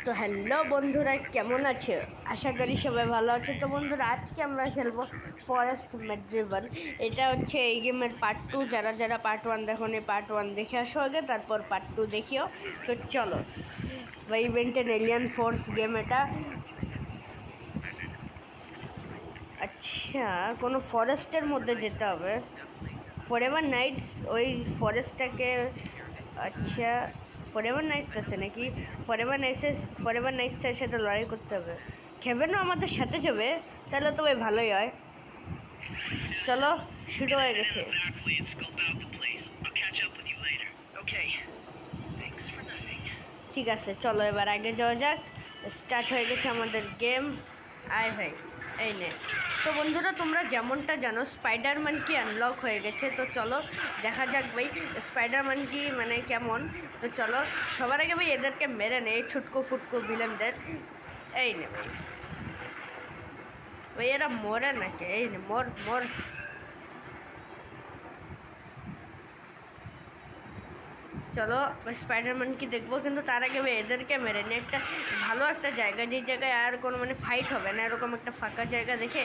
তো হ্যালো বন্ধুরা, কেমন আছে? আশা করি সবাই ভালো আছে। তো বন্ধুরা, আজকে আমরা খেলবো ফরেস্ট মেড্রিভাল। এটা হচ্ছে এই গেমের পার্ট 2। যারা যারা পার্ট 1 দেখোনি, পার্ট 1 দেখে আসো আগে, তারপর পার্ট 2 দেখিও। তো চলো, ভাই বেন্টেন এলিয়ান ফোর্স গেম এটা। আচ্ছা, কোনো ফরেস্টের মধ্যে যেতে হবে। ফরএভার নাইটস, ওই ফরেস্টটাকে। আচ্ছা, ফরএভার নাইটস আছে নাকি? ফরএভার নাইটসের সাথে লড়াই করতে হবে। খেবেনও আমাদের সাথে যাবে, তাহলে তো ভাই ভালোই হয়। চলো, শুরু হয়ে গেছে। ঠিক আছে, চলো এবার আগে যাওয়া যাক। স্টার্ট হয়ে গেছে আমাদের গেম। আয় ভাই, এই নে। তো বন্ধুরা, তোমরা যেমনটা জানো, স্পাইডারম্যান কি আনলক হয়ে গেছে। তো চলো দেখা যাক ভাই স্পাইডারম্যান কি মানে কেমন। তো চলো সবার আগে ভাই এদেরকে মেরে নেই, ছুটকো ফুটকো ভিলেনদের। এই নে ভাই, ভাই এরা মরে নাকি? এই নে, মর মর। চলো স্পাইডারম্যান কি দেখবো, কিন্তু তার আগে ভাই এদেরকে মেরে নিই একটা ভালো একটা জায়গা, যে জায়গায় আর কোনো মানে ফাইট হবে না, এরকম একটা ফাঁকা জায়গা দেখে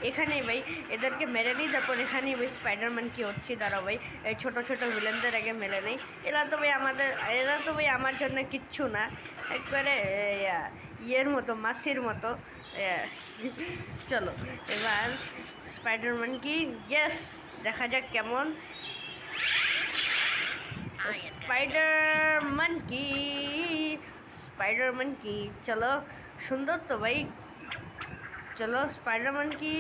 এখানেই ভাই এদেরকে মেরে নিই। তারপর এখানেই ভাই স্পাইডারম্যান কি হচ্ছে দাঁড়াও ভাই, এই ছোটো ছোটো ভিলেনদের আগে মেরে নেই। এরা তো ভাই আমার জন্য কিচ্ছু না, একবারে ইয়ের মতো, মাসির মতো। চলো এবার স্পাইডারম্যান কি, ইয়েস, দেখা যাক কেমন। স্পাইডারম্যান কি, চলো সুন্দর তো ভাই। চলো স্পাইডারম্যান কি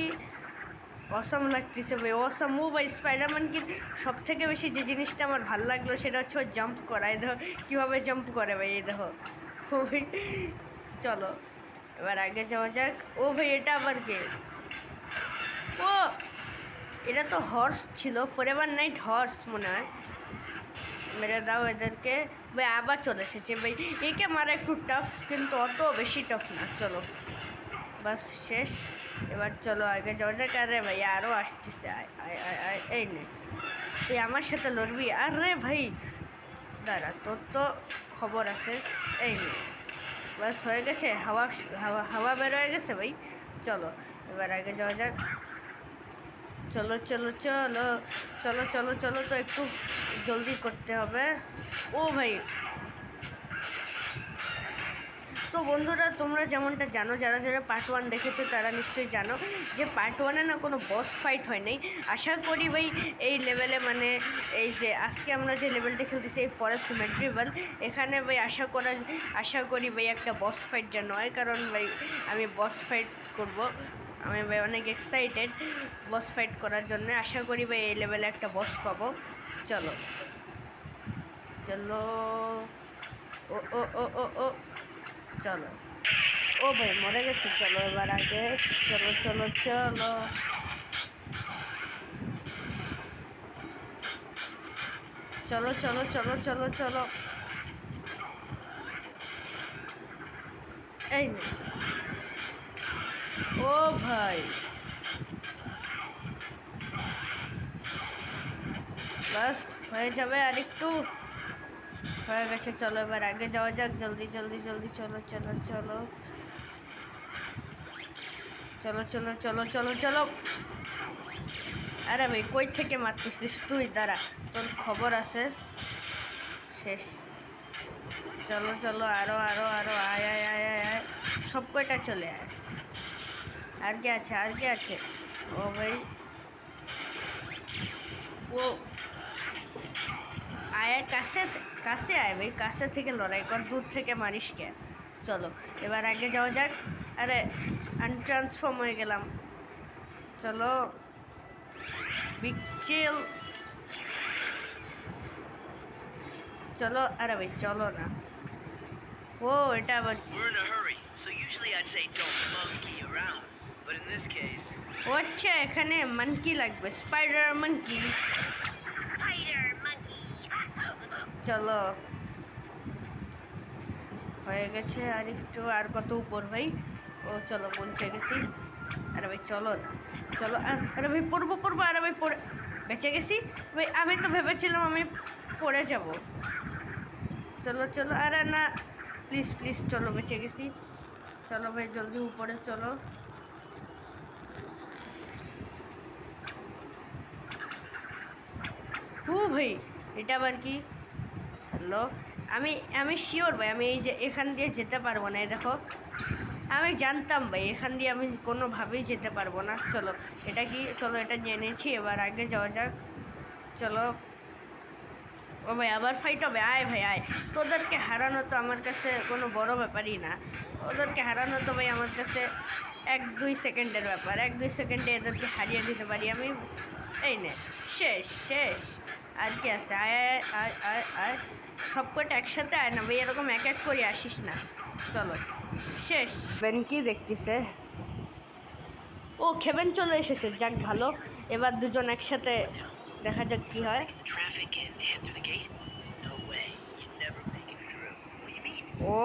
অসম লাগতেছে ভাই, অসম। ও ভাই স্পাইডারম্যান কি সব থেকে বেশি যে জিনিসটা আমার ভালো লাগলো সেটা হচ্ছে ও জাম্প করা। এই দেখো কীভাবে জাম্প করে ভাই, এই দেখো। ও ভাই চলো এবার আগে যাওয়া যাক। ও ভাই এটা আবার কে? ও, এটা তো হর্স ছিল, ফরএভার নাইট হর্স মনে হয়। মেরে দাও এদেরকে ভাই। আবার চলে এসেছে ভাই, একে মারা একটু টাফ, কিন্তু অত বেশি টাফ না। চলো বাস শেষ। এবার চলো আগে যাওয়া যাক। আরে ভাই আরও আসতেছে, এই নে, তুই আমার সাথে লড়বি? আরে ভাই দাঁড়া, তোর তো খবর আছে। এই নে, বাস হয়ে গেছে। হাওয়া হাওয়া হাওয়া বের হয়ে গেছে ভাই। চলো এবার আগে যাওয়া যাক। চলো চলো চলো চলো চলো চলো, তো একটু জলদি করতে হবে। ও ভাই, তো বন্ধুরা তোমরা যেমনটা জানো, যারা যারা পার্ট 1 দেখেছো তারা নিশ্চয়ই জানো যে পার্ট 1-এ না কোনো বস ফাইট হয় নাই। আশা করি ভাই এই লেভেলে মানে এই যে আজকে আমরা যে লেভেলটা খেলতেছি এই ফরেস্ট মেড্রিভাল, এখানে ভাই আশা করি ভাই একটা বস ফাইট যেন হয়, কারণ ভাই আমি বস ফাইট করব। আমি ভাই অনেক এক্সাইটেড বস ফাইট করার জন্য। আশা করি ভাই এই লেভেলে একটা বস পাবো। চলো চলো, ও ও ও ও ও, চলো। ও ভাই মরে গেছে। চলো এবার আগে, চলো চলো চলো। চলো চলো চলো চলো চলো, এই নে। ও ভাই, বাস হয়ে যাবে, আর একটু হয়ে গেছে। চলো এবার আগে যাওয়া যাক, জলদি জলদি জলদি, চলো চলো চলো চলো চলো চলো চলো চলো। আরে ভাই কই থেকে মারতেছিস তুই? দাঁড়া, তোর খবর আছে। শেষ। চলো চলো, আরো আরো আরো, আয় আয় আয় আয় আয়, সব কয়টা চলে আয়। আর কে আছে, আর কে আছে? ও ভাই, ও আয়, কাছে কাছে আয় ভাই, কাছে থেকে লড়াই কর, দূর থেকে মারিস কে? চলো এবার আগে যাওয়া যাক। আরে আনট্রান্সফর্ম হয়ে গেলাম। চলো বিগ চিল, চলো। আরে ভাই চলো না। ও এটা আবার কি? ও আচ্ছা, এখানে মানকি লাগবে, স্পাইডার মানকি। চলো হয়ে গেছে, আর একটু, আর কত উপর ভাই? ও চলো পৌঁছে গেছি। আরে ভাই চলো না, চলো। আরে ভাই পড়বো পড়বো, আরে ভাই পড়ে বেঁচে গেছি ভাই। আমি তো ভেবেছিলাম আমি পড়ে যাব। চলো চলো, আরে না, প্লিজ প্লিজ চলো বেঁচে গেছি। চলো ভাই জলদি উপরে চলো। ও ভাই এটা আবার কি? হ্যালো, আমি আমি শিওর ভাই আমি এই যে এখান দিয়ে যেতে পারবো না। এই দেখো আমি জানতাম ভাই এখান দিয়ে আমি কোনোভাবেই যেতে পারবো না। চলো এটা কি, চলো এটা জেনেছি, এবার আগে যাওয়া যাক। চলো। ও ভাই আবার ফাইট হবে, আয় ভাই আয়। তোদেরকে হারানো তো আমার কাছে কোনো বড় ব্যাপারই না। ওদেরকে হারানো তো ভাই আমার কাছে 1-2 সেকেন্ডের ব্যাপার। 1-2 সেকেন্ডে এদেরকে হারিয়ে দিতে পারি আমি। এই নে, শেষ শেষ। আর কি আছে? আয় আয় আয় আয় আয়। সব কটা একসাথে আয় না ভাই, এরকম এক এক করে আসিস না। চলো শেষ। বেন কি দেখতেছে? ও খেবেন চলে এসেছে, যাক ভালো। এবার দুজন একসাথে দেখা যাক কি হয়। ও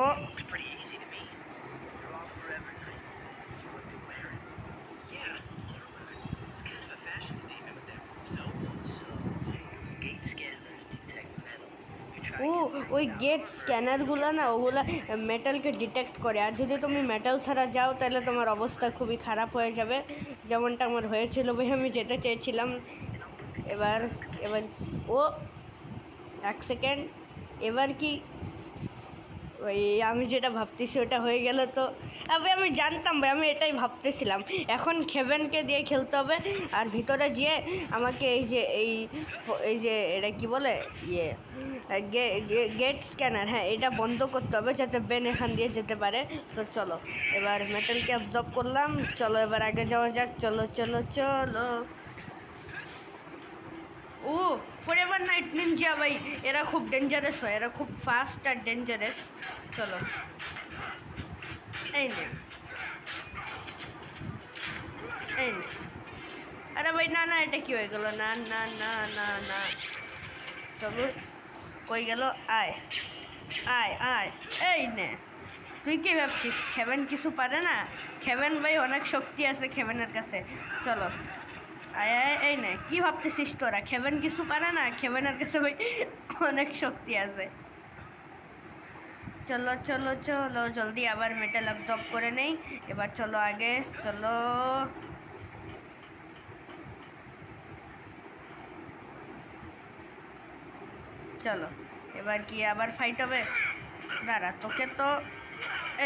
ও ওই গেট স্ক্যানারগুলো না, ওগুলা মেটালকে ডিটেক্ট করে। আর যদি তুমি মেটাল ছাড়া যাও তাহলে তোমার অবস্থা খুবই খারাপ হয়ে যাবে, যেমনটা আমার হয়েছিল ভাই। আমি যেতে চেয়েছিলাম। এবার এবার ও 1 সেকেন্ড। এবার কি ওই আমি যেটা ভাবতেছি ওটা হয়ে গেল তো? আমি জানতাম ভাই, আমি এটাই ভাবতেছিলাম। এখন খেভেনকে দিয়ে খেলতে হবে। আর ভিতরে গিয়ে আমাকে এই যে এই যে এটা কি বলে, ইয়ে গেট স্ক্যানার, হ্যাঁ এটা বন্ধ করতে হবে যাতে বেন এখান দিয়ে যেতে পারে। তো চলো এবার মেটালকে অ্যাবজর্ব করলাম। চলো এবার আগে যাওয়া যাক। চলো চলো চলো। ও ফরএভার নাইট নিনজা ভাই, এরা খুব ডেঞ্জারাস হয়, এরা খুব ফাস্ট আর ডেঞ্জারাস। চলো এই নে এই নে। আরে ভাই না না, এটা কি হয়ে গেল? না না না না না। চলো কই গেল? আয় আয় আয়। এই নে। তুই কি ভাবছিস খেবেন কিছু পারে না? খেবেন ভাই অনেক শক্তি আছে খেবেনের কাছে। চলো আয় আয়। এই নে, কি ভাবতেছিস তোরা খেবেন কিছু পারে না? খেবেনের কাছে ভাই অনেক শক্তি আছে। চলো চলো চলো জলদি আবার মেটাল অ্যাবজর্ব করে নেই। এবার চলো আগে চলো। চলো এবার কি আবার ফাইট হবে? দাঁড়া তোকে তো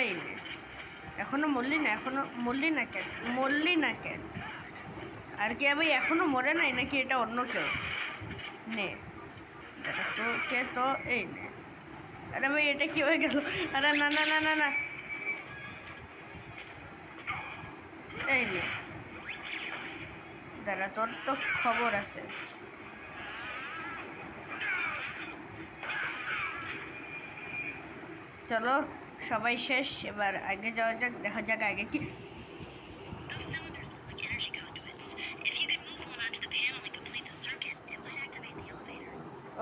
এই নে। এখনো মরলি না? এখনো মরলি না কেন? মরলি না কেন? আর কি ভাই এখনো মরে নাই নাকি এটা অন্য কেউ? নে তোকে তো এই নে। আরে ভাই এটা কি হয়ে গেল? আরে না না না না না। এই নে, দাঁড়া তোর তো খবর আছে। চলো সবাই শেষ, এবার আগে যাওয়া যাক, দেখা যাক আগে কি।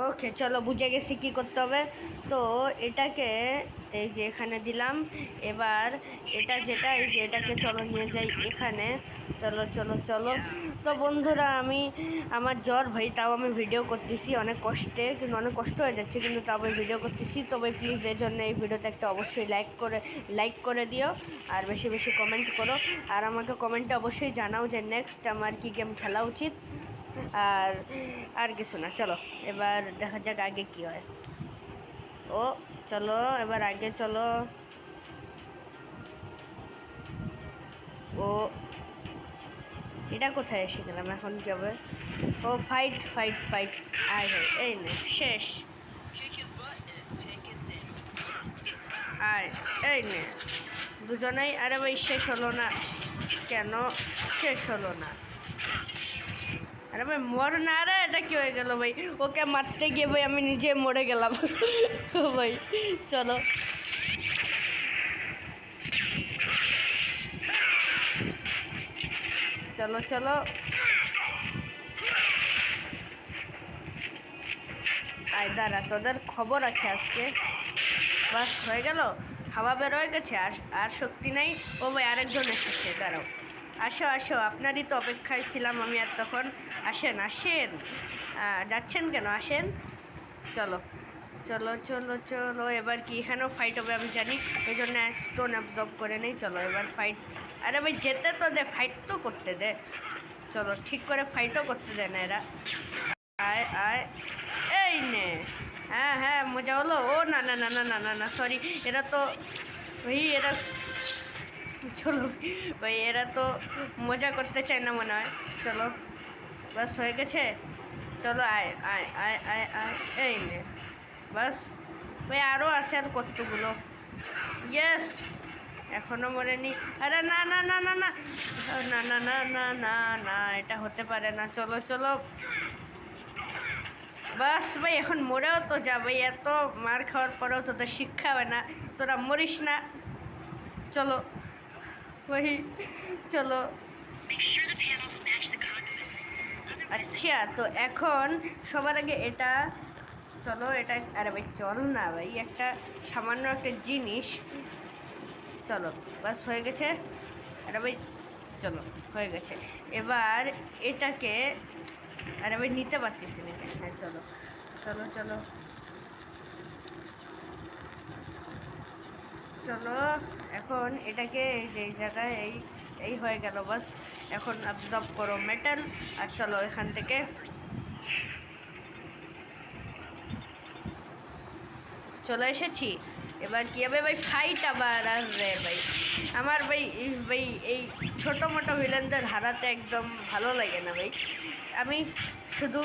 ওকে চলো বুঝে গেছি কি করতে হবে। তো এটাকে এই যে এখানে দিলাম। এবার এটা যেটা, এই যে এটাকে চলো নিয়ে যাই এখানে। চলো চলো চলো। তো বন্ধুরা আমি, আমার জ্বর ভাই, তাও আমি ভিডিও করতেছি অনেক কষ্টে, কিন্তু অনেক কষ্ট হয়ে যাচ্ছে, কিন্তু তাও আমি ভিডিও করতেছি। তো ভাই প্লিজ এর জন্য এই ভিডিওতে একটা অবশ্যই লাইক করে দিও, আর বেশি বেশি কমেন্ট করো। আর আমাকে কমেন্টে অবশ্যই জানাও যে নেক্সট আমার কি গেম খেলা উচিত। আর আর কিছু না। চলো এবার দেখা যাক আগে কি হয়। ও চলো এবার আগে চলো। ও এটা কোথায় এসে গেলাম? এখন কি হবে? ও ফাইট ফাইট ফাইট। আয় ভাই এই নে শেষ। আয় এই নে দুজনেই। আরে ভাই শেষ হলো না কেন? শেষ হলো না। আরে ভাই মর না রে, এটা কি হয়ে গেল ভাই? ওকে মারতে গিয়ে ভাই আমি নিজে মরে গেলাম। ভাই চলো চলো চলো। আয় দাঁড়া, তোদের খবর আছে আজকে। বাস হয়ে গেল, হাওয়া বের হয়ে গেছে, আর আর শক্তি নাই। ও ভাই আরেকজন এসেছে, দাঁড়াও। আসো আসো, আপনারই তো অপেক্ষায় ছিলাম আমি আর তখন। আসেন আসেন। যাচ্ছেন কেন? আসেন। চলো চলো চলো চলো, এবার কি এখানেও ফাইট হবে আমি জানি, ওই জন্য স্টোন অ্যাবজর্ব করে নেই। চলো এবার ফাইট। আরে ভাই যেতে তো দে, ফাইট তো করতে দে। চলো ঠিক করে ফাইটও করতে দে না এরা। আয় আয়, এই নে। হ্যাঁ হ্যাঁ মজা হলো। ও না না না না না না না, সরি। এরা তো ভাই এরা, চলো ভাই এরা তো মজা করতে চায় না মনে হয়। চলো বাস হয়ে গেছে। চলো আয় আয় আয় আয় আয়, এই নে বাস। ভাই আরও আছে আর কতগুলো। ইয়েস, এখনো মরেনি। আরে না না না না না না না না না না না, এটা হতে পারে না। চলো চলো বাস ভাই, এখন মরেও তো যা ভাই, এত মার খাওয়ার পরেও তোদের শিক্ষা হবে না, তোরা মরিস না। চলো ভাই চলো। আচ্ছা তো এখন সবার আগে এটা, চলো এটা, আরে ভাই চল না ভাই, একটা সামান্য একটা জিনিস। চলো বাস হয়ে গেছে। আরে ভাই চলো হয়ে গেছে। এবার এটাকে, আরে ভাই নিতে পারতেছি না। হ্যাঁ চলো চলো চলো চলো। এখন এটাকে এই যে এই জায়গায় এই এই হয়ে গেল বাস। এখন অ্যাবজর্ব করো মেটাল। আর চলো এখান থেকে চলে এসেছি। এবার কি হবে ভাই, ফাইট আবার আসবে ভাই। আমার ভাই ভাই এই ছোটো মোটো ভিলেনদের হারাতে একদম ভালো লাগে না ভাই। আমি শুধু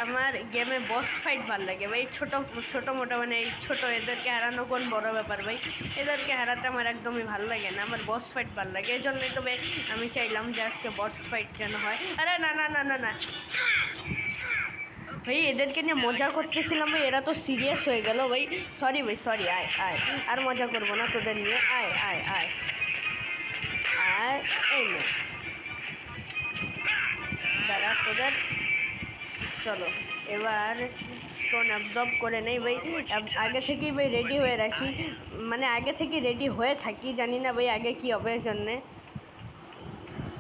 আমার গেমে বস ফাইট ভালো লাগে ভাই। ছোটো ছোটো মোটো মানে এই ছোটো এদেরকে হারানো কোন বড় ব্যাপার ভাই। এদেরকে হারাতে আমার একদমই ভালো লাগে না, আমার বস ফাইট ভালো লাগে। এই জন্যই তবে আমি চাইলাম যে আজকে বস ফাইট যেন হয়। আরে না না না না না ভাই, এদেরকে নিয়ে মজা করতেছিলাম ভাই, এরা তো সিরিয়াস হয়ে গেল ভাই। সরি ভাই সরি, আয় আয়, আর মজা করবো না তোদের নিয়ে। আয় আয় আয় আয়, এই নে দাঁড়া তোদের। চলো এবার স্টোন অ্যাবজর্ব করে নেই ভাই। আগে থেকেই ভাই রেডি হয়ে রাখি, মানে আগে থেকে রেডি হয়ে থাকি, জানি না ভাই আগে কি হবে জন্যে।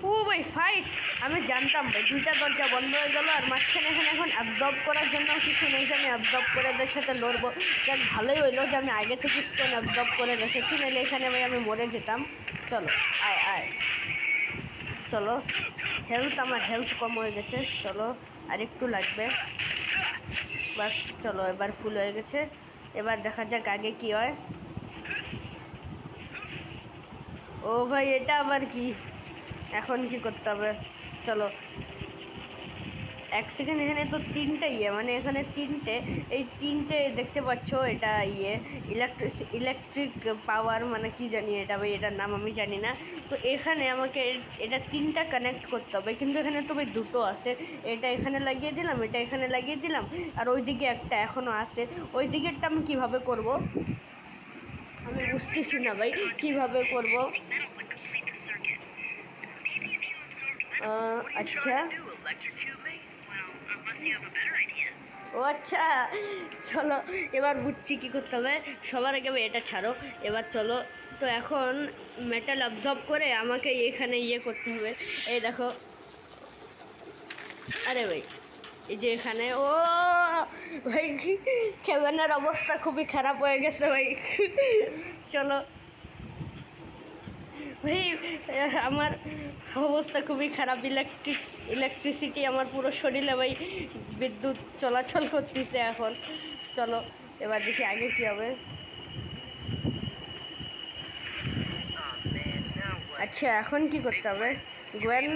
ও ভাই ফাইট, আমি জানতাম ভাই দুইটা দরজা বন্ধ হয়ে গেল, আর মাঝখানে এখানে এখন অ্যাবজর্ব করার জন্য কিছু নেই যে আমি অ্যাবজর্ব করে এদের সাথে লড়বো। যাক ভালোই হইলো যে আমি আগে থেকে স্টোন অ্যাবজর্ব করে রেখেছি, নাহলে এখানে ভাই আমি মরে যেতাম। চলো আয় আয়, চলো হেলথ, আমার হেলথ কম হয়ে গেছে। চলো আর একটু লাগবে বাস। চলো এবার ফুল হয়ে গেছে। এবার দেখা যাক আগে কি হয়। ও ভাই এটা আবার কি, এখন কি করতে হবে? চলো এক সেকেন্ড, এখানে তো তিনটে মানে এখানে তিনটে, এই তিনটে দেখতে পাচ্ছ, এটা ইলেকট্রিক পাওয়ার মানে কি জানি এটা ভাই, এটার নাম আমি জানি না। তো এখানে আমাকে এটা তিনটা কানেক্ট করতে হবে, কিন্তু এখানে তো ভাই দুটো আছে। এটা এখানে লাগিয়ে দিলাম, এটা এখানে লাগিয়ে দিলাম, আর ওইদিকে একটা এখনও আছে। ওই দিকেরটা আমি কীভাবে করব আমি বুঝতেছি না ভাই, কীভাবে করব। আচ্ছা ও আচ্ছা, চলো এবার বুঝছি কী করতে হবে। সবার আগে এটা ছাড়ো, এবার চলো। তো এখন মেটাল অবজর্ব করে আমাকে এখানে করতে হবে। এই দেখো, আরে ভাই এই যে এখানে, ও ভাই কেভেনের অবস্থা খুবই খারাপ হয়ে গেছে ভাই। চলো ভাই, আমার অবস্থা খুবই খারাপ। ইলেকট্রিসিটি আমার পুরো শরীরে ভাই, বিদ্যুৎ চলাচল করতেছে এখন। চলো এবার দেখি আগে কি হবে। আচ্ছা এখন কি করতে হবে? গোয়েন,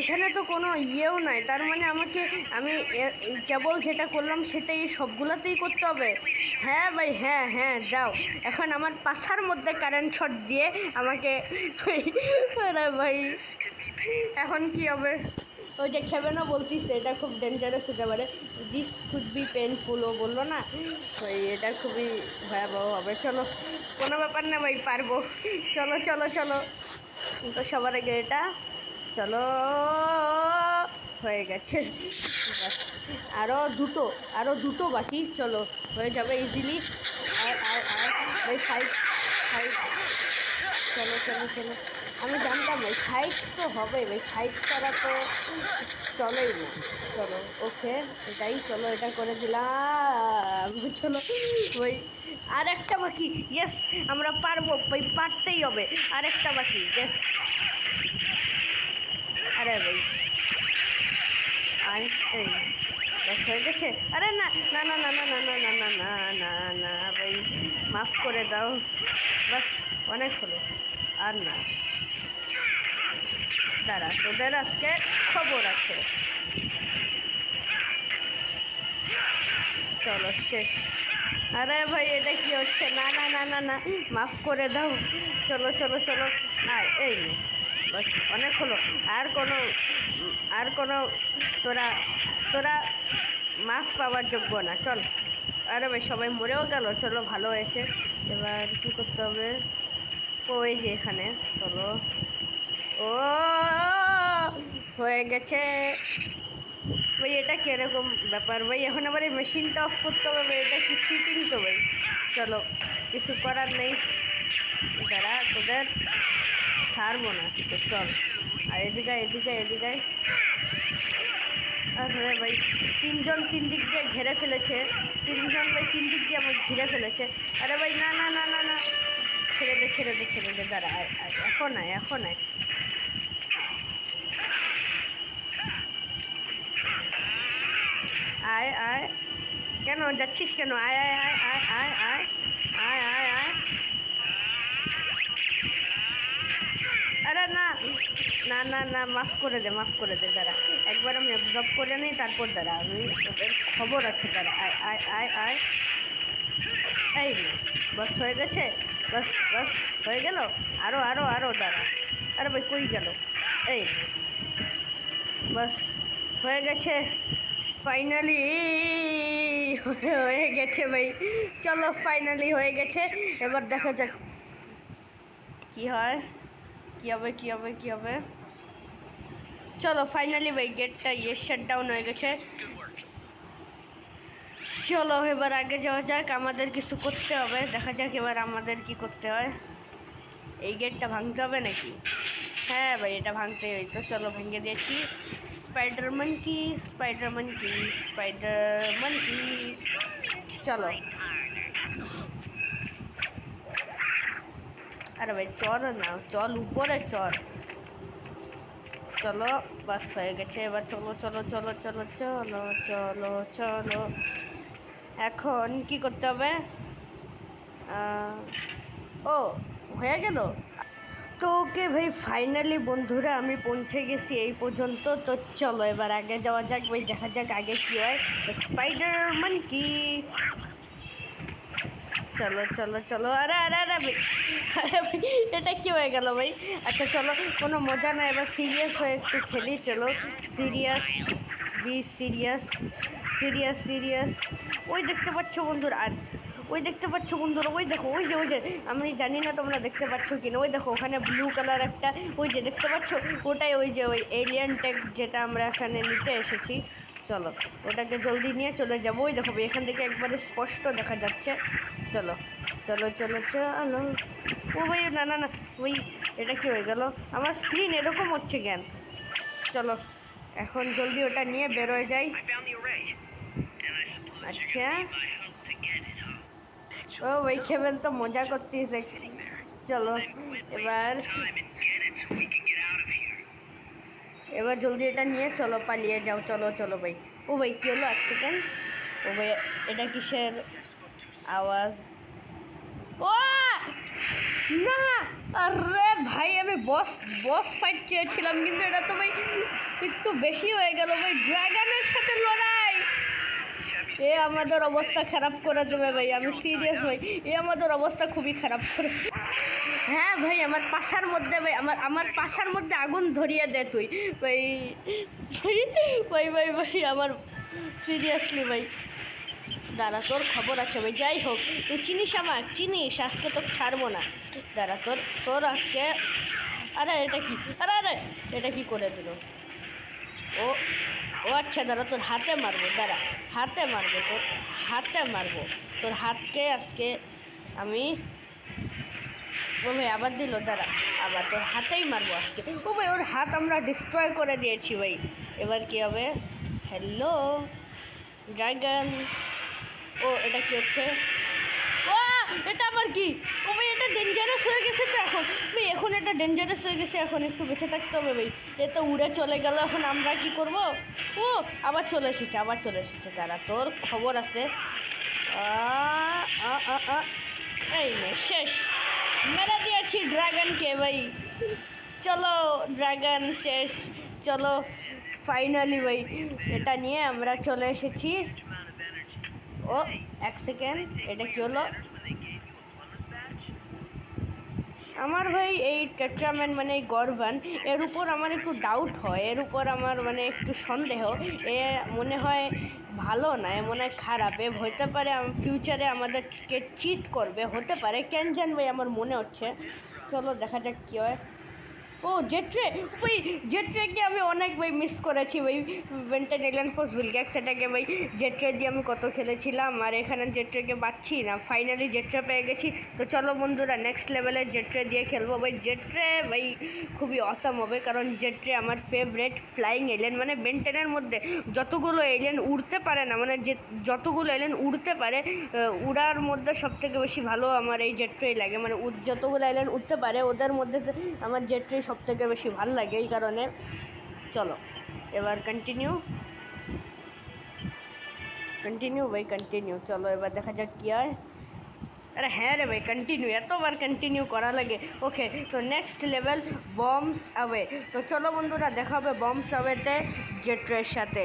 এখানে তো কোনো ইয়েও নাই, তার মানে আমাকে, আমি কেবল যেটা করলাম সেটাই সবগুলোতেই করতে হবে। হ্যাঁ ভাই হ্যাঁ হ্যাঁ, যাও এখন আমার পাছার মধ্যে কারেন্ট শট দিয়ে আমাকে। আরে ভাই এখন কি হবে? ওই যে খেবে না বলতিস, এটা খুব ডেঞ্জারাস হতে পারে। দিস কুড বি পেনফুল, ও বললো না ভাই, এটা খুবই ভয়াবহ হবে। চলো কোনো ব্যাপার না ভাই, পারবো। চলো চলো চলো, তো সবার আগে এটা, চলো হয়ে গেছে। আরও দুটো বাকি, চলো হয়ে যাবে ইজিলি। আর আর আর ভাই ফাইট ফাইট, চলো চলো চলো। আমি জানতাম ভাই ফাইট তো হবে ভাই, ফাইট ছাড়া তো চলেই না। চলো ওকে, এটাই চলো, এটা করে দিলাম। চলো ভাই, আর একটা বাকি। ইয়েস, আমরা পারবো ভাই, পারতেই হবে। আর একটা বাকি। ইয়েস। আরে ভাই, আর এই বাস হয়ে গেছে। আরে না না না না না না না না না না না না ভাই, মাফ করে দাও। বাস, অনেক হলো, আর না। দাঁড়া, তোদের আজকে খবর আছে। চলো শেষ। আরে ভাই, এটা কি হচ্ছে? না না না না না, মাফ করে দাও। চলো চলো চলো, আয় এই নে। বাস, অনেক হলো। আর কোনো, আর কোনো, তোরা তোরা মাফ পাওয়ার যোগ্য না, চল। আরে ভাই, সবাই মরেও গেল। চলো, ভালো হয়েছে। এবার কি করতে হবে? ওই যে এখানে, চলো। ও হয়ে গেছে ভাই। এটা কিরকম ব্যাপার ভাই? এখন আবার এই মেশিনটা অফ করতে হবে ভাই, এটা কি চিটিং তো ভাই? চলো, কিছু করার নেই। দাঁড়া, তোদের ছাড়বো না তো, চল। আর এদিকে এদিকে এদিকে। আরে ভাই, তিনজন তিন দিক দিয়ে ঘিরে ফেলেছে। তিনজন ভাই তিন দিক দিয়ে আমার ঘিরে ফেলেছে। আরে ভাই, না না না না না, ছেড়ে দে ছেড়ে দে ছেড়ে দে। দাঁড়া, এখন আয় এখন আয়। আয় আয়, কেন যাচ্ছিস কেন? আয় আয় আয় আয় আয় আয় আয় আয় আয়। আরে না না না না, মাফ করে দে মাফ করে দে। দাঁড়া, একবার আমি অবজর্ভ করে নিই, তারপর দাঁড়া, আমি ওদের খবর আছে। দাঁড়া, আয় আয় আয় আয়। এই নে, বাস হয়ে গেছে। বাস বাস হয়ে গেল। আরো আরো আরো, দাঁড়া। আরে ভাই, কই গেল? এই বাস হয়ে গেছে ফাইনালি। হয়ে গেছে ভাই, চলো ফাইনালি হয়ে গেছে। এবার দেখা যাক কি হয়, কি হবে কি হবে কি হবে। চলো ফাইনালি ভাই, গেটটা শাট ডাউন হয়ে গেছে। চলো এবার আগে যাওয়া যাক, আমাদের কিছু করতে হবে। দেখা যাক এবার আমাদের কি করতে হয়। এই গেটটা ভাঙতে হবে নাকি? হ্যাঁ ভাই, এটা ভাঙতে হইতো। চলো, ভেঙে দিয়েছি। স্পাইডারম্যান কি, স্পাইডারম্যান কি, স্পাইডারম্যান কি। চলো। আরে ভাই, চল না, চল উপরে চল। চলো, বাস হয়ে গেছে। এবার চলো চলো চলো চলো চলো চলো চলো। এখন কি করতে হবে? ও, হয়ে গেল। তো ওকে ভাই, ফাইনালি বন্ধুরা আমি পৌঁছে গেছি এই পর্যন্ত। তো চলো এবার আগে যাওয়া যাক ভাই, দেখা যাক আগে কি হয়। স্পাইডারম্যান কি। চলো চলো চলো। আরে আরে আরে ভাই, আরে ভাই, এটা কি হয়ে গেল ভাই? আচ্ছা চলো, কোনো মজা না, এবার সিরিয়াস হয়ে একটু খেলি। চলো, serious, be serious, serious serious. ওই দেখতে পাচ্ছ বন্ধুরা? আর ওই দেখতে পাচ্ছ বন্ধুরা? ওই দেখো, ওই যে ওই যে, আমি জানি না তোমরা দেখতে পাচ্ছ কিনা। ওই দেখো, ওখানে ব্লু কালার একটা, ওই যে দেখতে পাচ্ছ? ওটাই ওই যে ওই এলিয়ান টেক, যেটা আমরা এখানে নিতে এসেছি। চলো, ওটাকে জলদি নিয়ে চলে যাবো। ওই দেখো, এখান থেকে একবারে স্পষ্ট দেখা যাচ্ছে। চলো চলো চলো চলো। ও ভাই, না না না, ওই এটা কি হয়ে গেল? আমার স্ক্রিন এরকম হচ্ছে কেন? চলো, এখন জলদি ওটা নিয়ে বেরোয় যাই। আচ্ছা, ও ওই খেবেন তো মজা করতেছে। চলো এবার, এবার জলদি এটা নিয়ে চলো, পালিয়ে যাও। চলো চলো ভাই। ও ভাই, কি হলো? এক সেকেন্ড। ও ভাই, এটা কিসের আওয়াজ? ও না, আরে ভাই, আমি বস বস ফাইট চেয়েছিলাম, কিন্তু এটা তো ভাই একটু বেশি হয়ে গেল ভাই। ড্রাগনের সাথে লড়াই, এ আমাদের অবস্থা খারাপ করে দেবে ভাই। আমি সিরিয়াস ভাই, এ আমাদের অবস্থা খুবই খারাপ করে। হ্যাঁ ভাই, আমার পাশার মধ্যে ভাই, আমার আমার পাশার মধ্যে আগুন ধরিয়ে দে তুই ভাই। ভাই ভাই ভাই ভাই, আমার সিরিয়াসলি ভাই, দাঁড়া, তোর খবর আছে ভাই। যাই হোক, তুই চিনিস আমার, চিনিস, আজকে তোকে ছাড়বো না। দাঁড়া, তোর তোর আজকে। আরে এটা কি? আরে আরে, এটা কি করে দিল? ও ও আচ্ছা, দাঁড়া, তোর হাতে মারবো। দাঁড়া, হাতে মারবো, তোর হাতে মারবো। তোর হাতকে আজকে আমি ও ভাই আবার দিল, দাঁড়া, আবার তোর হাতেই মারবো আজকে। ও ভাই ওর হাত আমরা ডিস্ট্রয় করে দিয়েছি ভাই। এবার কি হবে? Hello dragon. ও এটা কি হচ্ছে? ও এটা আবার কি? ও ভাই এটা ডেঞ্জারাস হয়ে গেছে তো এখন ভাই, এখন এটা ডেঞ্জারাস হয়ে গেছে, এখন একটু বেঁচে থাকতে হবে ভাই। এ তো উড়ে চলে গেল, এখন আমরা কি করব? ও আবার চলে এসেছে, আবার চলে এসেছে, তারা তোর খবর আছে। এই নে শেষ, মেরে দিয়েছি ড্রাগনকে ভাই। চলো ড্রাগন শেষ। চলো ফাইনালি ভাই এটা নিয়ে আমরা চলে এসেছি। ও এক সেকেন্ড, এটা কি হলো? আমার ভাই এই টেট্রাম্যান মানে এই গরভান, এর উপর আমার একটু ডাউট হয়, এর উপর আমার মানে একটু সন্দেহ। এ মনে হয় ভালো না, এ মনে হয় খারাপ। এ হতে পারে ফিউচারে আমাদেরকে চিট করবে, হতে পারে, কেন জান ভাই, আমার মনে হচ্ছে। চলো দেখা যাক কি হয়। ও জেট্রে ভাই, জেট্রেকে আমি অনেক ভাই মিস করেছি ভাই। বেন্টেন এলিয়ান ফোর্স উইলগ্যাক্স সেটাকে ভাই জেট্রে দিয়ে আমি কত খেলেছিলাম, আর এখানে জেট্রেকে পাচ্ছি না। ফাইনালি জেট্রে পেয়ে গেছি। তো চলো বন্ধুরা নেক্সট লেভেলের জেট্রে দিয়ে খেলবো ভাই। জেট্রে ভাই খুবই অসাম হবে, কারণ জেট্রে আমার ফেভারেট ফ্লাইং এলিয়েন। মানে বেন্টেনের মধ্যে যতগুলো এলিয়েন উড়তে পারে না, মানে যে যতগুলো এলিয়েন উড়তে পারে, উড়ার মধ্যে সবথেকে বেশি ভালো আমার এই জেট্রেই লাগে। মানে যতগুলো এলিয়েন উঠতে পারে ওদের মধ্যে আমার জেট্রেই সব থেকে বেশি ভালো লাগে, এই কারণে। চলো এবার কন্টিনিউ কন্টিনিউ ভাই কন্টিনিউ। চলো এবার দেখা যাক কি হয়। আরে হ্যাঁ রে ভাই কন্টিনিউ, এতবার কন্টিনিউ করা লাগে। ওকে তো নেক্সট লেভেল বম্বস অ্যাওয়ে। তো চলো বন্ধুরা দেখা হবে বম্বস অ্যাওয়েতে জেট্রের সাথে।